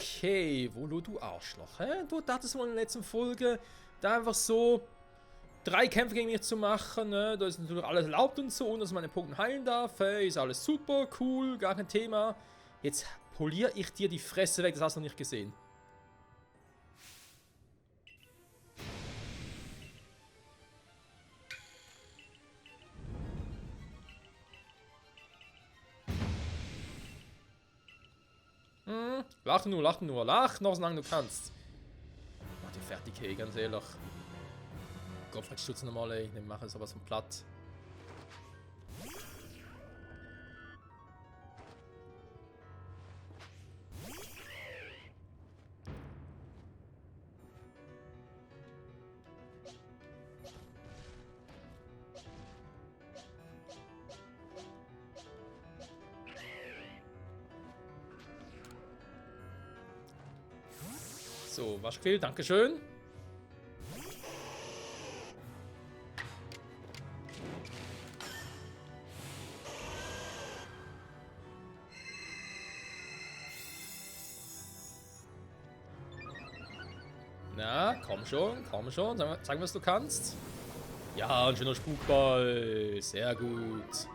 Okay, Volo, du Arschloch. Hä? Du dachtest wohl in der letzten Folge, da einfach so 3 Kämpfe gegen mich zu machen. Ne? Da ist natürlich alles erlaubt und so, und dass man den Punkten heilen darf. Hey, ist alles super, cool, gar kein Thema. Jetzt poliere ich dir die Fresse weg, das hast du noch nicht gesehen. Lach nur, lach noch so lange du kannst. Mach dich fertig, hey, ganz ehrlich. Kopfstutz nochmal, ey, wir machen sowas von platt. So, Waschquill, dankeschön. Na, komm schon, sag, was du kannst. Ja, ein schöner Spukball, sehr gut.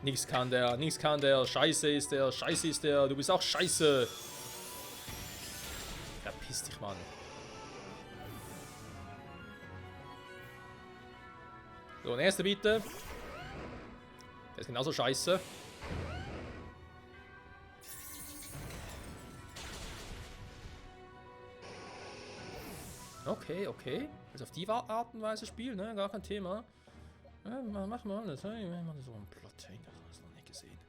Nix kann der, scheiße ist der, du bist auch scheiße. Verpiss dich, Mann. So, nächste bitte. Der ist genauso scheiße. Okay, okay. Also auf die Art und Weise spielen, ne? Gar kein Thema. Ja, mach mal alles. Ne? Ich mach so einen Plot. Das hast du noch nicht gesehen.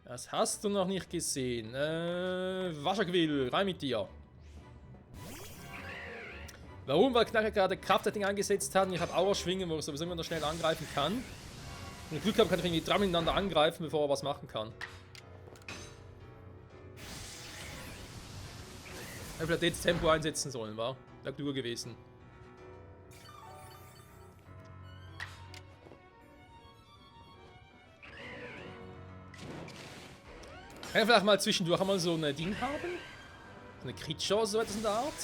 Das hast du noch nicht gesehen. Wascherquill, rein mit dir. Warum? Weil Knacker gerade Kraftsetting angesetzt hat und ich habe Aura-Schwingen, wo ich sowieso immer noch schnell angreifen kann. Wenn ich Glück habe, kann ich irgendwie 3 miteinander angreifen, bevor er was machen kann. Ich hätte jetzt Tempo einsetzen sollen, war? Wäre klüger gewesen. Kann ich vielleicht mal zwischendurch einmal so ein Ding haben? So eine Crit-Chance, so etwas in der Art?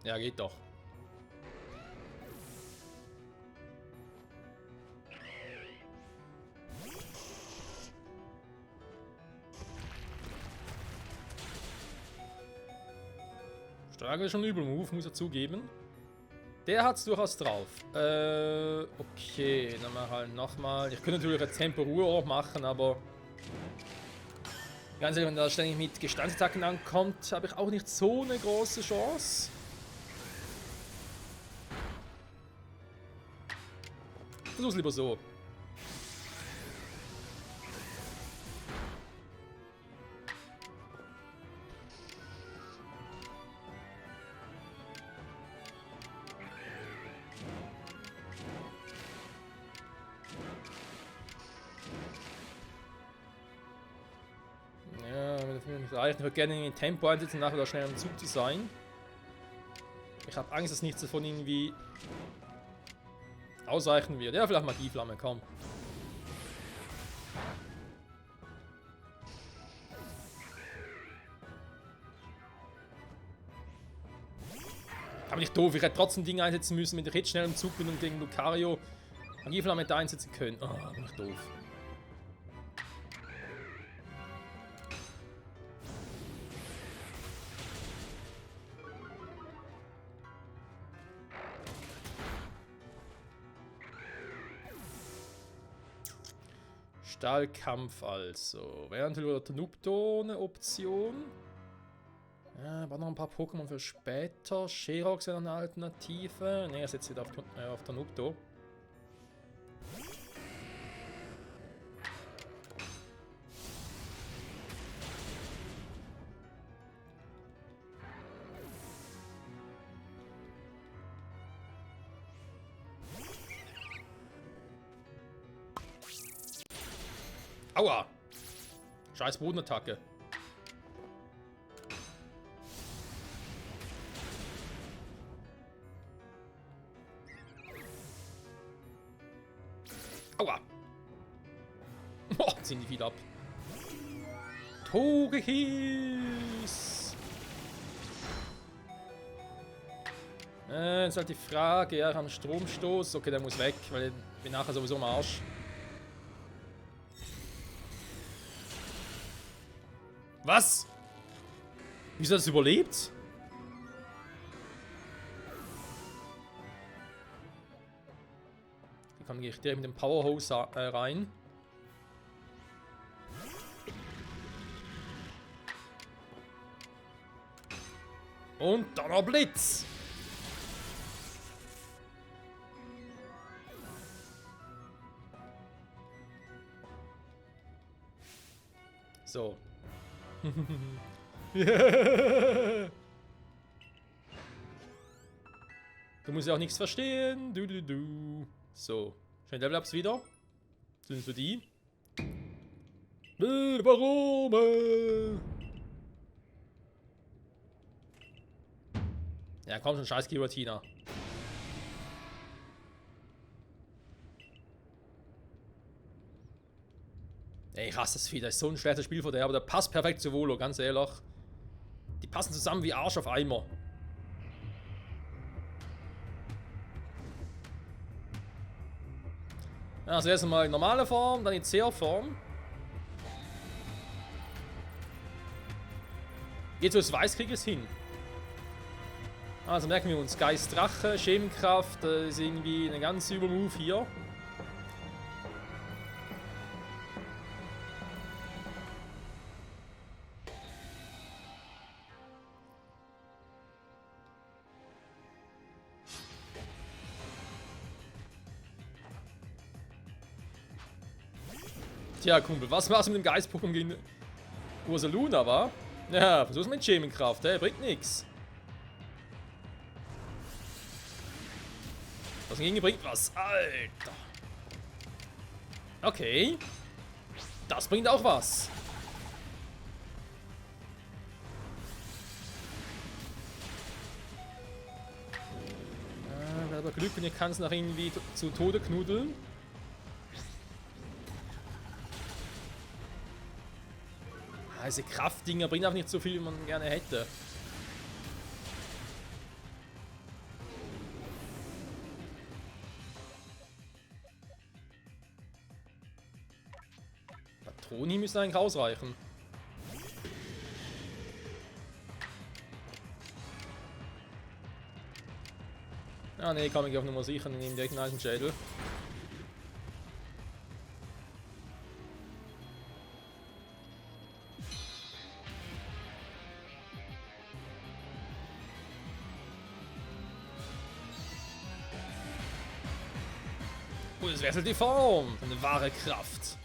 Ja, geht doch. Stark ist schon ein übel Move, muss er zugeben. Der hat's durchaus drauf. Okay, dann machen wir halt nochmal. Ich könnte natürlich eine Tempo-Ruhe auch machen, aber ganz ehrlich, wenn er ständig mit Gesteinsattacken ankommt, habe ich auch nicht so eine große Chance. Versuch's lieber so. Ja, wenn das mir nicht reicht, ich würde gerne in Tempo einsetzen, nachher schnell am Zug zu sein. Ich habe Angst, dass nichts davon irgendwie ausreichen wird. Ja, vielleicht Magieflamme, komm. Aber nicht doof, ich hätte trotzdem Dinge einsetzen müssen, wenn ich jetzt schnell im Zug bin und gegen Lucario Magieflamme da einsetzen können. Oh, bin ich doof. Stahlkampf also. Wäre natürlich der Tanupto eine Option. Ja, aber noch ein paar Pokémon für später. Sherox wäre eine Alternative. Ne, er setzt wieder auf Tanupto. Aua! Scheiß Bodenattacke. Togekiss. Jetzt halt die Frage, ja, ich habe einen Stromstoß. Okay, der muss weg, weil ich bin nachher sowieso am Arsch. Was? Wieso hat es überlebt? Dann gehe ich direkt mit dem Powerhose rein. Und Donnerblitz! So. Yeah. Du musst ja auch nichts verstehen. Du. So. Schön Level-Ups wieder. Sind für die. Warum? Ja, komm schon, scheiß Giratina. Ey, ich hasse das Vieh. Das ist so ein schweres Spiel von der, aber der passt perfekt zu Volo, ganz ehrlich. Die passen zusammen wie Arsch auf Eimer. Ja, also erstmal in normale Form, dann in CR-Form. Jetzt so das Weißkrieges hin. Also merken wir uns, Geist Drache, Schemenkraft, ist irgendwie ein ganz übler Move hier. Tja, Kumpel, was machst du mit dem Geist-Pokémon gegen Ursaluna, wa? Ja, versuch's mit Schemenkraft, bringt nix. Was gegen bringt was? Alter. Okay. Das bringt auch was. Wir haben Glück und ihr kann es nach irgendwie zu Tode knudeln. Diese Kraftdinger bringen auch nicht so viel, wie man gerne hätte. Patroni müssen eigentlich ausreichen. Ah ne, kann ich auf Nummer sicher, ich nehme direkt einen alten Schädel. Und es wechselt die Form. Eine wahre Kraft.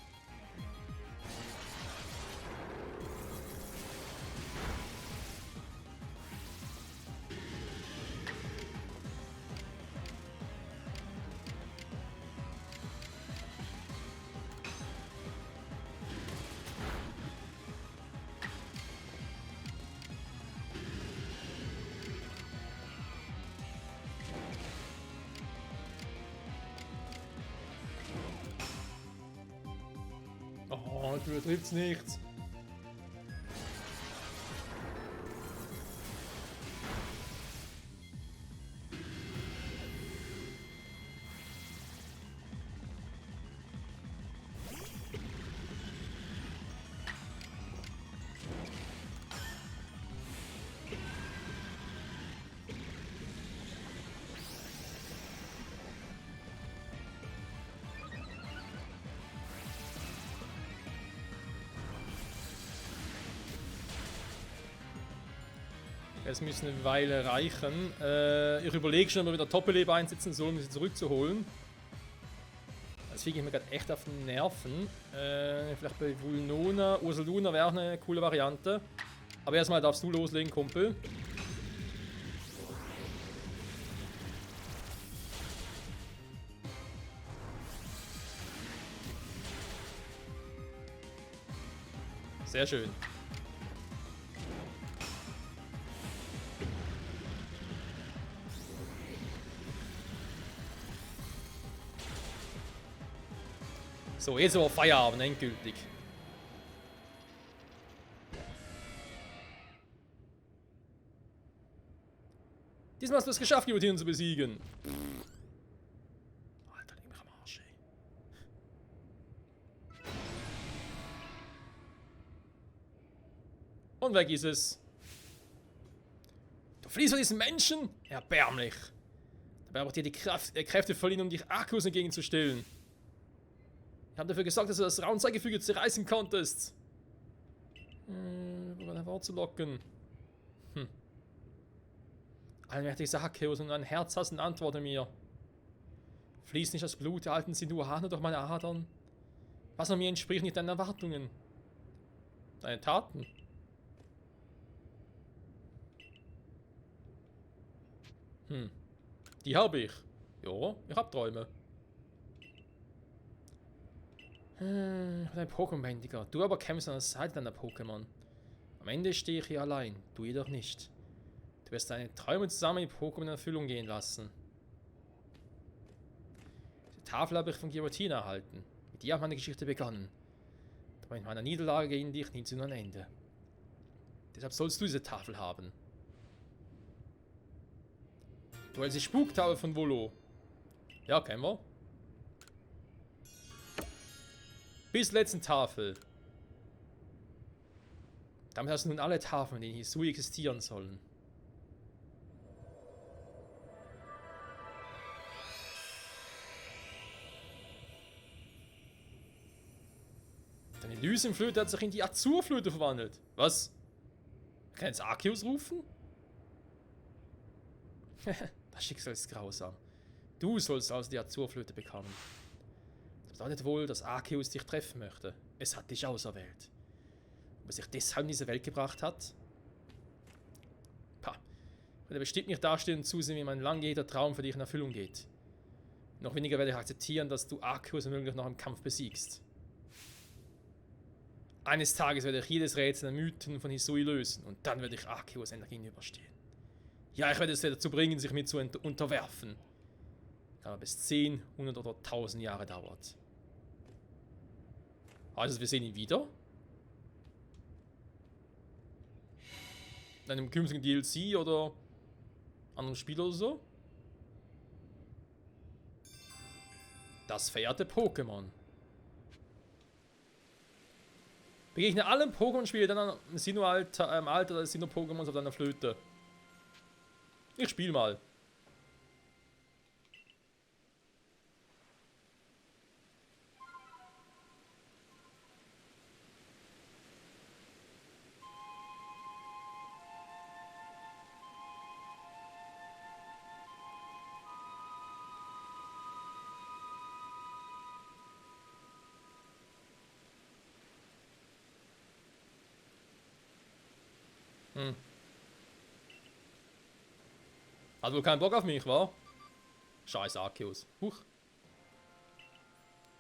Oh, du trifft's nicht. Es müssen eine Weile reichen. Ich überlege schon, ob wir wieder Doppellebe einsetzen sollen, um sie zurückzuholen. Das kriege ich mir gerade echt auf den Nerven. Vielleicht bei Vulnona, Ursaluna wäre auch eine coole Variante. Aber erstmal darfst du loslegen, Kumpel. Sehr schön. So, jetzt aber Feierabend, endgültig. Diesmal hast du es geschafft, Gilbertinen zu besiegen. Alter, leg mich am Arsch, ey. Und weg ist es. Du fliehst von diesen Menschen? Erbärmlich. Dabei habe ich dir die Kräfte verliehen, um dich Arceus entgegenzustellen. Ich habe dafür gesorgt, dass du das Raumzeitgefüge zerreißen konntest. Um dein Wort zu locken. Allmächtiger Arceus, und ein Herz hast, und antworte mir. Fließt nicht das Blut der alten Sinuane durch meine Adern? Was an mir entspricht nicht deinen Erwartungen? Deine Taten? Die habe ich. Ja, ich hab Träume. Dein Pokémon-Bändiger. Du aber kämpfst an der Seite deiner Pokémon. Am Ende stehe ich hier allein, du jedoch nicht. Du wirst deine Träume zusammen mit Pokémon in Erfüllung gehen lassen. Die Tafel habe ich von Giratina erhalten. Mit dir hat meine Geschichte begonnen. Aber mit meiner Niederlage gegen dich nie zu einem Ende. Deshalb sollst du diese Tafel haben. Du hältst die Spuktafel von Volo. Ja, kennen wir. Bis zur letzten Tafel. Damit hast du nun alle Tafeln, die in Hisui existieren sollen. Deine Elysium-Flöte hat sich in die Azurflöte verwandelt. Was? Kann jetzt Arceus rufen? Das Schicksal ist grausam. Du sollst also die Azurflöte bekommen. Das bedeutet wohl, dass Arceus dich treffen möchte. Es hat dich auserwählt. Ob er sich deshalb in diese Welt gebracht hat? Pah. Ich werde bestimmt nicht dastehen und zusehen, wie mein langjähriger Traum für dich in Erfüllung geht. Noch weniger werde ich akzeptieren, dass du Arceus womöglich noch im Kampf besiegst. Eines Tages werde ich jedes Rätsel der Mythen von Hisui lösen und dann werde ich Arceus endlich gegenüberstehen. Ja, ich werde es dazu bringen, sich mir zu unterwerfen. Kann aber bis 10, 100 oder 1000 Jahre dauert. Also, wir sehen ihn wieder. In einem künftigen DLC oder anderen Spiel oder so. Das verehrte Pokémon. Begegne allen Pokémon-Spielen dann im Alter des Sinnoh-Pokémons auf deiner Flöte. Ich spiel mal. Hat wohl keinen Bock auf mich, wa? Scheiß Arceus. Huch.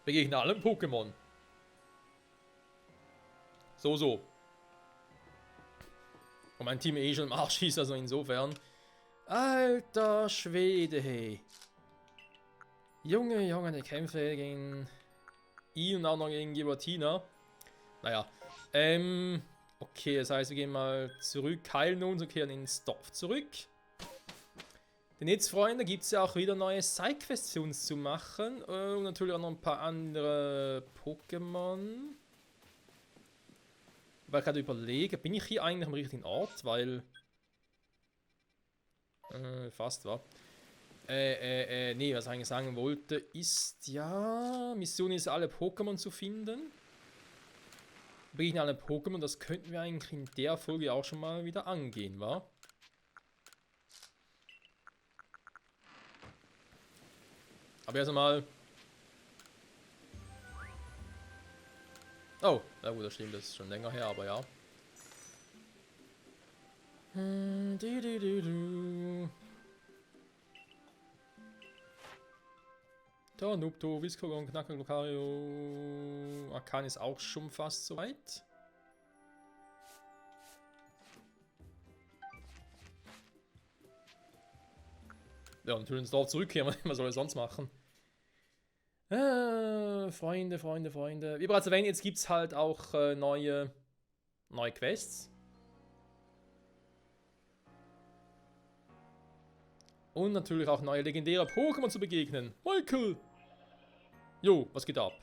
Begegne allen Pokémon. So. Und mein Team schon im Arsch schießt, also insofern. Alter Schwede, hey. Junge, die Kämpfe gegen ihn und auch noch gegen Giratina. Naja. Okay, das heißt, wir gehen mal zurück, heilen uns und kehren in den Dorf zurück. Denn jetzt, Freunde, gibt es ja auch wieder neue Sidequests für uns zu machen. Und natürlich auch noch ein paar andere Pokémon. Weil ich gerade überlege, bin ich hier eigentlich am richtigen Ort? Weil... fast war. Nee, was ich eigentlich sagen wollte, ist ja... Mission ist, alle Pokémon zu finden. Begegne alle Pokémon, das könnten wir eigentlich in der Folge auch schon mal wieder angehen, wa? Aber erst einmal... Oh, na gut, das stimmt, das ist schon länger her, aber ja. Da, Nupto, Viscogon, Knacker, Lucario. Arcan ist auch schon fast soweit. Ja, natürlich ins Dorf zurückkehren, was soll er sonst machen? Freunde. Wie bereits erwähnt, jetzt gibt es halt auch neue Quests. Und natürlich auch neue legendäre Pokémon zu begegnen. Michael! Jo, was geht ab?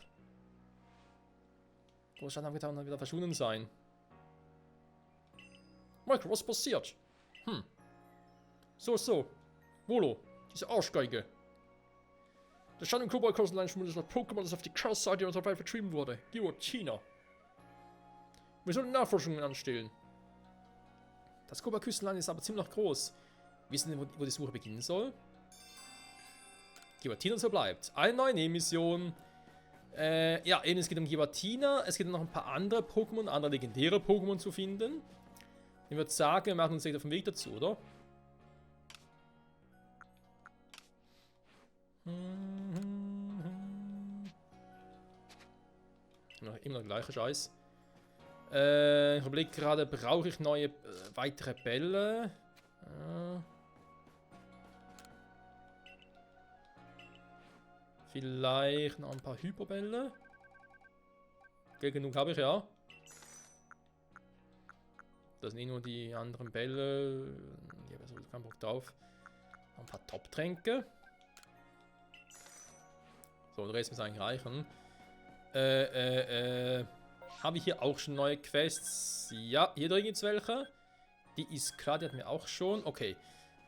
Großstadt haben getan und wieder verschwunden sein. Michael, was passiert? So. Volo, diese Arschgeige. Der Stand im Global Coastline schmutzt das Pokémon, das auf die Chaos-Seite unserer Welt vertrieben wurde. Giratina. Wir sollten Nachforschungen anstellen. Das Global-Küstenland ist aber ziemlich groß. Wissen Sie, wo die Suche beginnen soll? Giratina so bleibt. Eine neue Nebenmission. Ja, eben, es geht um Giratina. Es geht noch ein paar andere Pokémon, andere legendäre Pokémon zu finden. Ich würde sagen, wir machen uns jetzt auf den Weg dazu, oder? Immer der gleiche Scheiß. Ich überlege gerade, brauche ich neue, weitere Bälle? Vielleicht noch ein paar Hyperbälle. Okay, genug habe ich ja. Das sind eh nur die anderen Bälle. Ich habe sowieso keinen Bock drauf. Noch ein paar Top-Tränke. So, der Rest muss eigentlich reichen. Habe ich hier auch schon neue Quests? Ja, hier drin gibt es welche. Die ist klar, die hatten wir auch schon. Okay.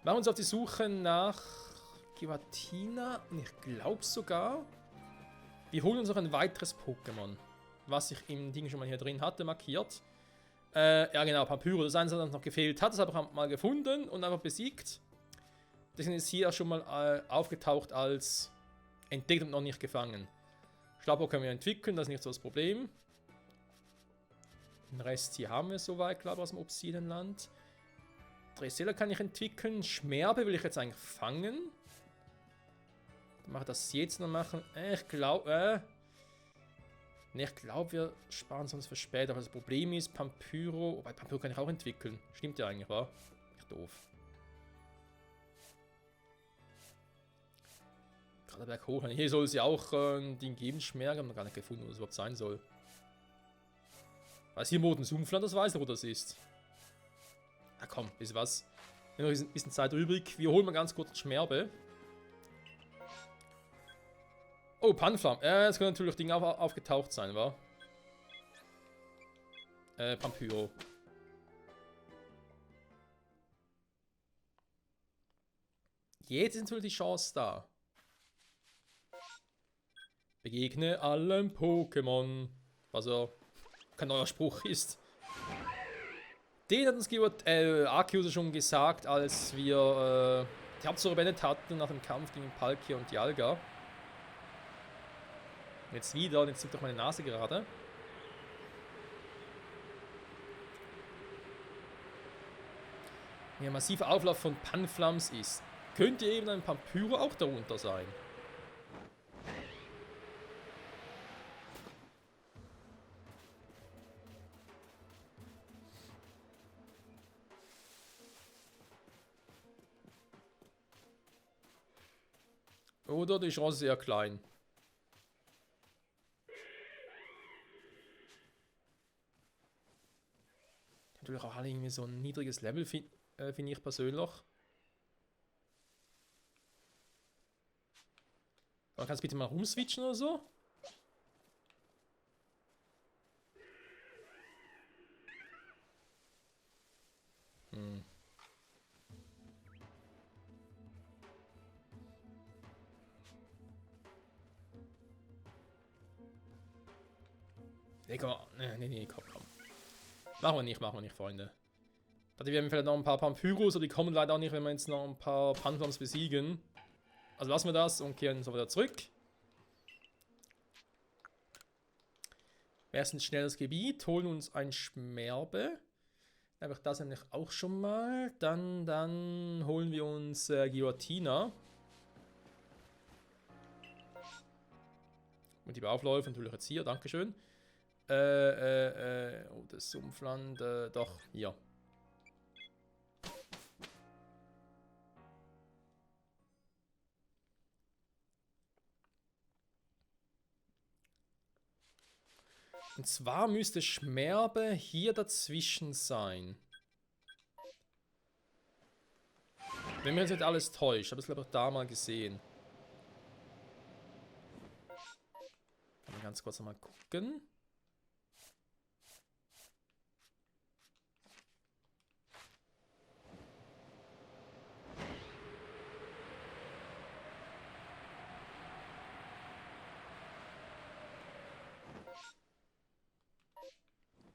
Machen wir uns auf die Suche nach Giratina. Und ich glaube sogar, wir holen uns noch ein weiteres Pokémon. Was ich im Ding schon mal hier drin hatte, markiert. Ja genau, Pampyro. Das einzige, das noch gefehlt hat, das habe ich mal gefunden und einfach besiegt. Deswegen ist hier schon mal aufgetaucht als entdeckt und noch nicht gefangen. Schlapper können wir entwickeln, das ist nicht so das Problem. Den Rest hier haben wir soweit, glaube ich, aus dem Obsidianland. Dressela kann ich entwickeln. Schmerbe will ich jetzt eigentlich fangen. Dann mache ich das jetzt noch machen. Ich glaube, wir sparen es uns für später. Aber das Problem ist, Pampyro. Wobei, Pampyro kann ich auch entwickeln. Stimmt ja eigentlich, wa? Echt doof. Gerade Berg hoch. Hier soll es ja auch ein Ding geben. Schmerge. Haben wir gar nicht gefunden, wo das überhaupt sein soll. Was hier Moden Sumpfland, das weiß er, wo das ist. Na komm, wisst ihr was? Wir haben noch ein bisschen Zeit übrig. Wir holen mal ganz kurz Schmerbe. Oh, Panflam. Jetzt können natürlich Dinge aufgetaucht sein, wa? Pampyro. Jetzt ist natürlich die Chance da. Begegne allen Pokémon. Was ja kein neuer Spruch ist. Den hat uns Arceus schon gesagt, als wir die Hauptstory beendet hatten nach dem Kampf gegen Palkia und Dialga. Jetzt wieder, und jetzt zieht doch meine Nase gerade. Ja, massiver Auflauf von Panflams ist. Könnte eben ein Pampyro auch darunter sein. Oder die Chance sehr klein. Natürlich auch alle irgendwie so ein niedriges Level, finde ich persönlich. Aber kannst du bitte mal rumswitchen oder so? Nee, komm. Nee, komm. Machen wir nicht, Freunde. Wir haben vielleicht noch ein paar Pampyros, aber die kommen leider auch nicht, wenn wir jetzt noch ein paar Panflams besiegen. Also lassen wir das und kehren so wieder zurück. Erstens schnell das Gebiet, holen uns ein Schmerbe. Einfach das nämlich auch schon mal. Dann holen wir uns Giratina. Und die Beaufläufe natürlich jetzt hier, dankeschön. Oh, das Sumpfland, doch, hier. Und zwar müsste Schmerbe hier dazwischen sein. Wenn mir jetzt nicht alles täuscht, habe ich es glaube ich da mal gesehen. Kann man ganz kurz nochmal gucken.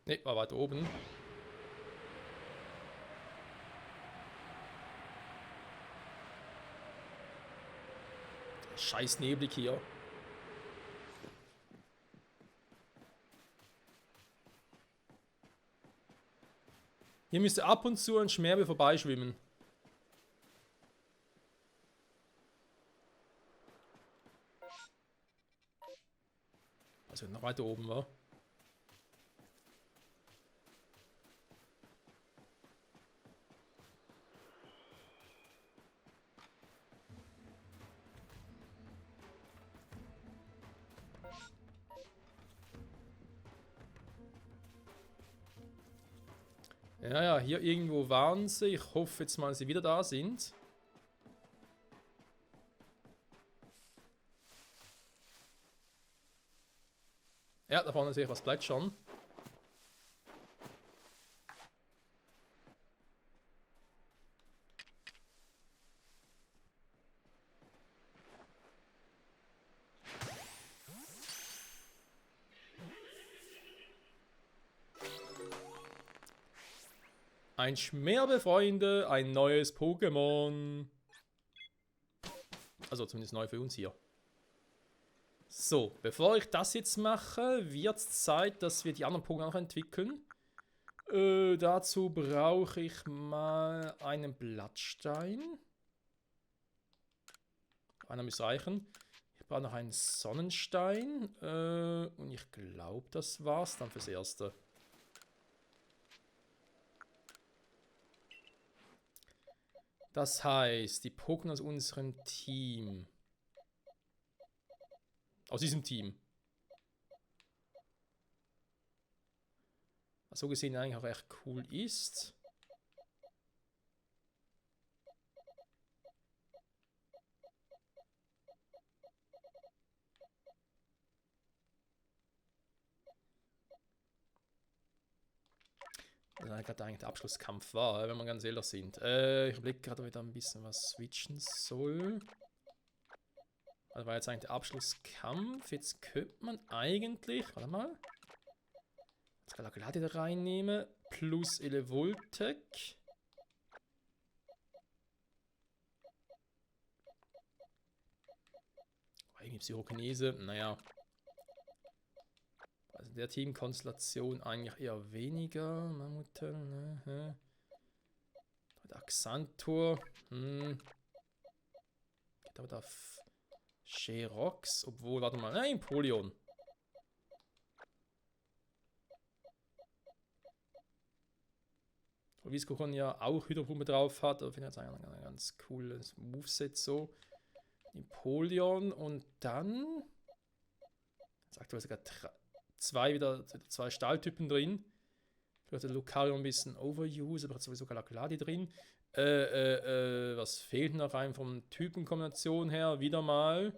Ne, war weiter oben. Scheiß neblig hier. Hier müsste ab und zu ein Schmerbe vorbeischwimmen. Also noch weiter oben war. Ja, ja, hier irgendwo waren sie. Ich hoffe jetzt mal, dass sie wieder da sind. Ja, da vorne sehe ich was plätschern. Ein Schmerbe, Freunde, ein neues Pokémon. Also zumindest neu für uns hier. So, bevor ich das jetzt mache, wird es Zeit, dass wir die anderen Pokémon noch entwickeln. Dazu brauche ich mal einen Blattstein. Einer muss reichen. Ich brauche noch einen Sonnenstein. Und ich glaube, das war's dann fürs Erste. Das heißt, die Pokémon aus unserem Team. Aus diesem Team. Was so gesehen eigentlich auch echt cool ist. Das gerade eigentlich der Abschlusskampf war, wenn wir ganz ehrlich sind. Ich überlege gerade, ob ich da ein bisschen was switchen soll. Das war jetzt eigentlich der Abschlusskampf. Jetzt könnte man eigentlich, warte mal, jetzt Galaclade da reinnehmen, plus Elevoltec. Irgendwie Psychokinese, naja. Also der Teamkonstellation eigentlich eher weniger. Mammutel, ne? Der Axantor. Geht aber da Sherox, obwohl, warte mal, nein, Empoleon. Viscocon ja auch Hydropumpe drauf hat, aber finde ich jetzt ein ganz cooles Moveset so. Empoleon und dann. Jetzt aktuell sogar zwei Stahltypen drin. Ich hatte Lucario ein bisschen Overuse, aber hat sowieso Galacladi drin. Was fehlt noch rein vom Typenkombination her? Wieder mal.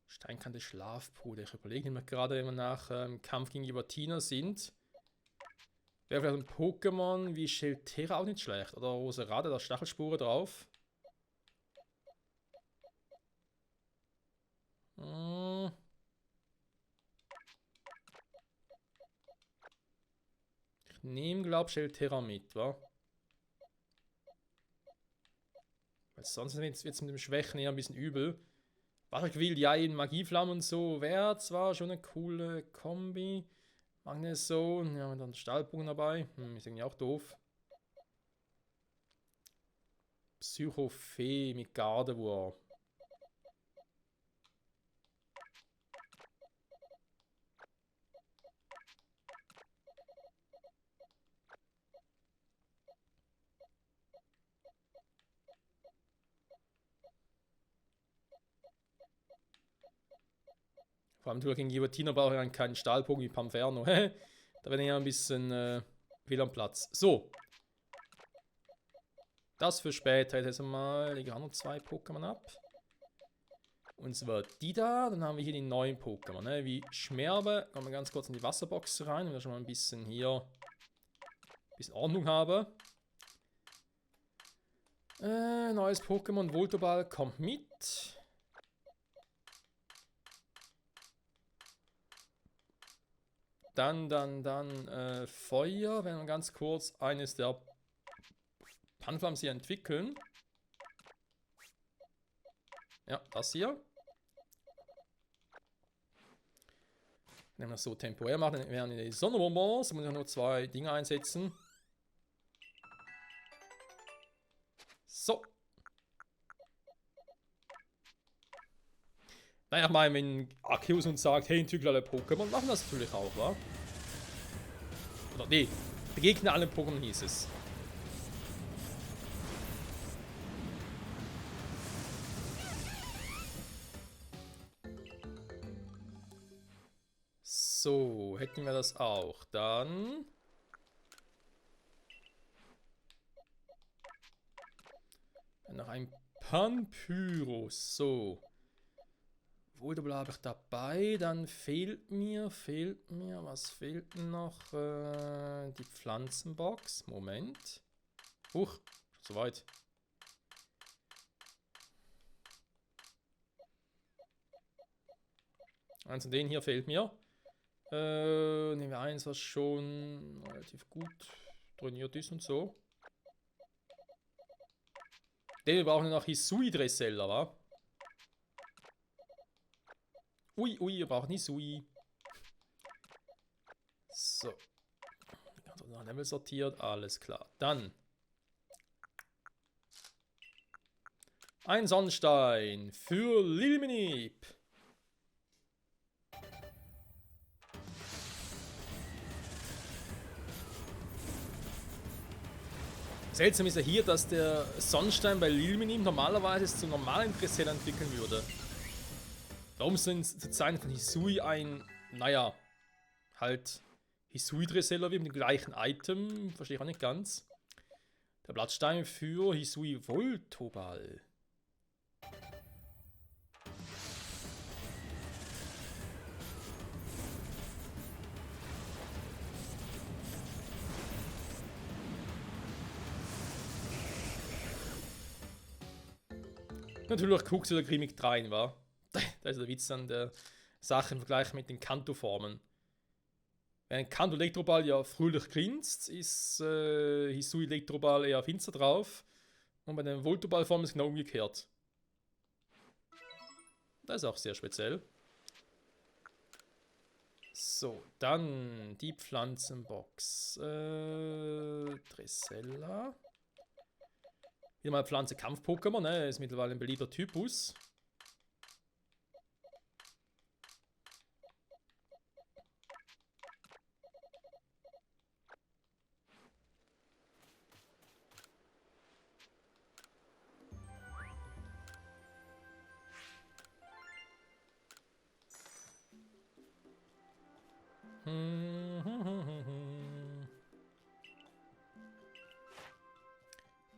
Steinkante Schlafpuder. Ich überlege mir gerade, wenn wir nach Kampf gegen Giratina sind. Wäre vielleicht ein Pokémon wie Shelterra auch nicht schlecht. Oder Roserade, da Stachelspuren drauf. Ich nehme, glaube ich, Shelterra mit, wa? Weil sonst wird es mit dem Schwächen eher ein bisschen übel. Was ich will, ja, in Magieflammen und so wäre zwar schon eine coole Kombi. Magneson, ja, und dann Stahlbogen dabei. Ist irgendwie auch doof. Psychofee mit Gardevoir. Vor allem gegen Giratina brauche ich dann keinen Stahlbogen wie Pamferno. Da bin ich ja ein bisschen fehl am Platz. So. Das für später. Jetzt mal lege ich auch noch 2 Pokémon ab. Und zwar die da. Dann haben wir hier die neuen Pokémon. Ne? Wie Schmerbe. Kommen wir ganz kurz in die Wasserbox rein, damit wir schon mal ein bisschen hier Ordnung habe. Neues Pokémon. Voltoball kommt mit. Dann Feuer. Wenn wir ganz kurz eines der Panflams hier entwickeln. Ja, das hier. Wenn wir das so temporär machen, dann wären die Sonnenbonbons. Da muss ich nur 2 Dinge einsetzen. So. Naja, ich meine, wenn Arceus uns sagt, hey, entwickle alle Pokémon, machen das natürlich auch, wa? Oder nee, begegne alle Pokémon hieß es. So, hätten wir das auch. Dann noch ein Panpyrus. So. Voltoball habe ich dabei. Dann fehlt mir, was fehlt noch? Die Pflanzenbox. Moment. Huch, soweit. Eins von denen hier fehlt mir. Nehmen wir eins, was schon relativ gut trainiert ist und so. Den brauchen wir noch Hisui Dressella, wa? Ui, wir brauchen Hisui. So. Also nach Level sortiert, alles klar. Dann. Ein Sonnenstein für Lilminip. Seltsam ist ja hier, dass der Sonnenstein bei Lilminip normalerweise zu normalen Dressel entwickeln würde. Warum sind zu Zeiten von Hisui ein, naja, halt Hisui-Dreseller wie mit dem gleichen Item? Verstehe ich auch nicht ganz. Der Blattstein für Hisui Voltoball. Natürlich guckst du da grimmig rein, wa? Da ist der Witz an der Sache im Vergleich mit den Kanto-Formen. Wenn ein Kanto-Elektroball ja fröhlich grinst, ist Hisui-Elektroball eher finster drauf. Und bei den Voltoball-Formen ist es genau umgekehrt. Das ist auch sehr speziell. So, dann die Pflanzenbox. Dressella. Wieder mal Pflanze-Kampf-Pokémon, ne? Ist mittlerweile ein beliebter Typus.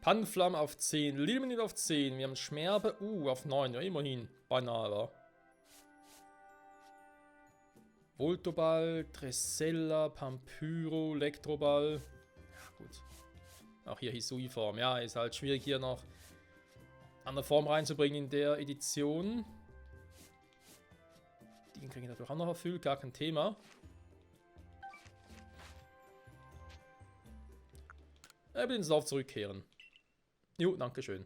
Panflam auf 10, Lilminip auf 10, wir haben Schmerbe, auf 9, ja immerhin, beinahe war. Voltoball, Dressella, Pampyro, Elektroball. Ja gut. Auch hier Hisui-Form, ja, ist halt schwierig hier noch an der Form reinzubringen in der Edition. Den kriege ich natürlich auch noch erfüllt, gar kein Thema. Bitte ins Lauf zurückkehren. Jo, danke schön.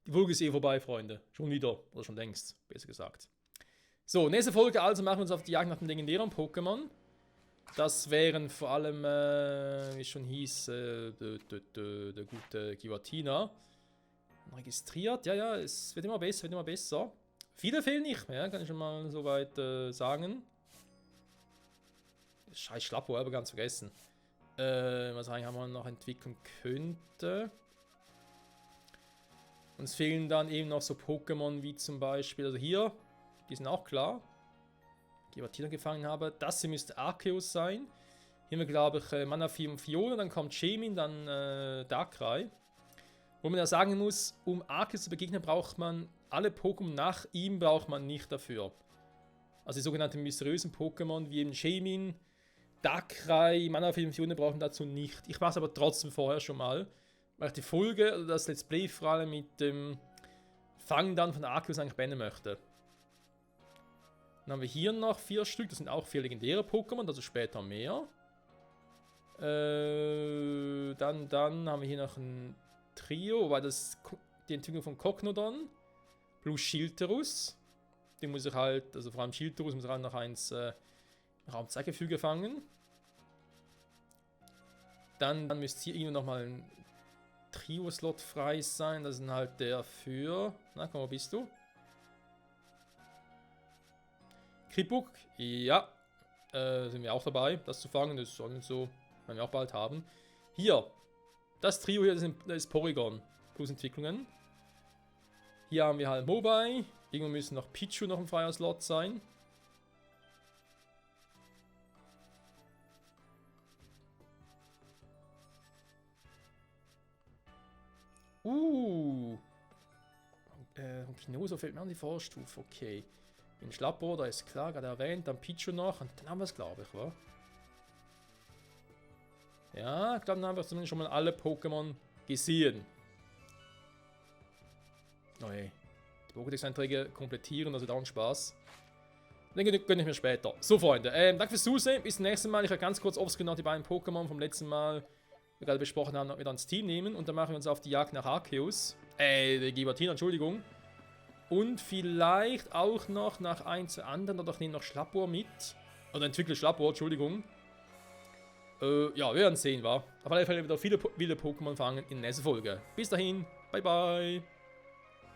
Die Folge ist eh vorbei, Freunde. Schon wieder. Oder schon längst, besser gesagt. So, nächste Folge also machen wir uns auf die Jagd nach den legendären Pokémon. Das wären vor allem, wie es schon hieß, der gute Giratina. Registriert, ja, es wird immer besser, Viele fehlen nicht mehr, kann ich schon mal soweit sagen. Scheiß Schlappo, aber ganz vergessen. Was eigentlich haben wir noch entwickeln könnte. Uns fehlen dann eben noch so Pokémon wie zum Beispiel, also hier, die sind auch klar. Giratina gefangen habe. Das hier müsste Arceus sein. Hier haben wir, glaube ich, Mana 4 und Fiona, dann kommt Shaymin, dann Darkrai. Wo man ja sagen muss, um Arceus zu begegnen, braucht man alle Pokémon nach ihm, braucht man nicht dafür. Also die sogenannten mysteriösen Pokémon, wie eben Shaymin, Darkrai, Mana 4 und Fiona brauchen dazu nicht. Ich mache es aber trotzdem vorher schon mal, weil ich die Folge, oder das Let's Play vor allem mit dem Fangen dann von Arceus eigentlich beenden möchte. Dann haben wir hier noch 4 Stück, das sind auch 4 legendäre Pokémon, also später mehr. Dann haben wir hier noch ein Trio, weil das die Entwicklung von Cognodon plus Schilterus. Den muss ich halt, also vor allem Schilterus muss ich halt noch eins Raumzeitgefüge fangen. Dann müsste hier irgendwo nochmal ein Trio-Slot frei sein. Das ist halt der für. Na komm, wo bist du? Kripuk, ja. Sind wir auch dabei, das zu fangen. Das sollen so, werden wir auch bald haben. Hier. Das Trio hier, das ist Porygon. Plus Entwicklungen. Hier haben wir halt Mobile. Irgendwo müssen noch Pichu noch ein freier Slot sein. Kinoso fällt mir an die Vorstufe, okay. Den Schlappohr, da ist klar, gerade erwähnt, dann Pichu noch und dann haben wir es, glaube ich, wa? Ja, ich glaube, dann haben wir zumindest schon mal alle Pokémon gesehen. Oh ey. Die Pokédex-Einträge komplettieren, also dauert Spaß. Den gönne ich mir später. So, Freunde, danke fürs Zusehen. Bis zum nächsten Mal. Ich werde ganz kurz offscreen noch die beiden Pokémon vom letzten Mal, die wir gerade besprochen haben, noch wieder ins Team nehmen. Und dann machen wir uns auf die Jagd nach Arceus. Die Giratina, Entschuldigung. Und vielleicht auch noch nach ein, zwei anderen, oder ich nehme noch Schlappohr mit. Oder entwickle Schlappohr, Entschuldigung. Ja, wir werden sehen, wa? Auf alle Fälle wieder viele wilde Pokémon fangen in der nächsten Folge. Bis dahin, bye bye.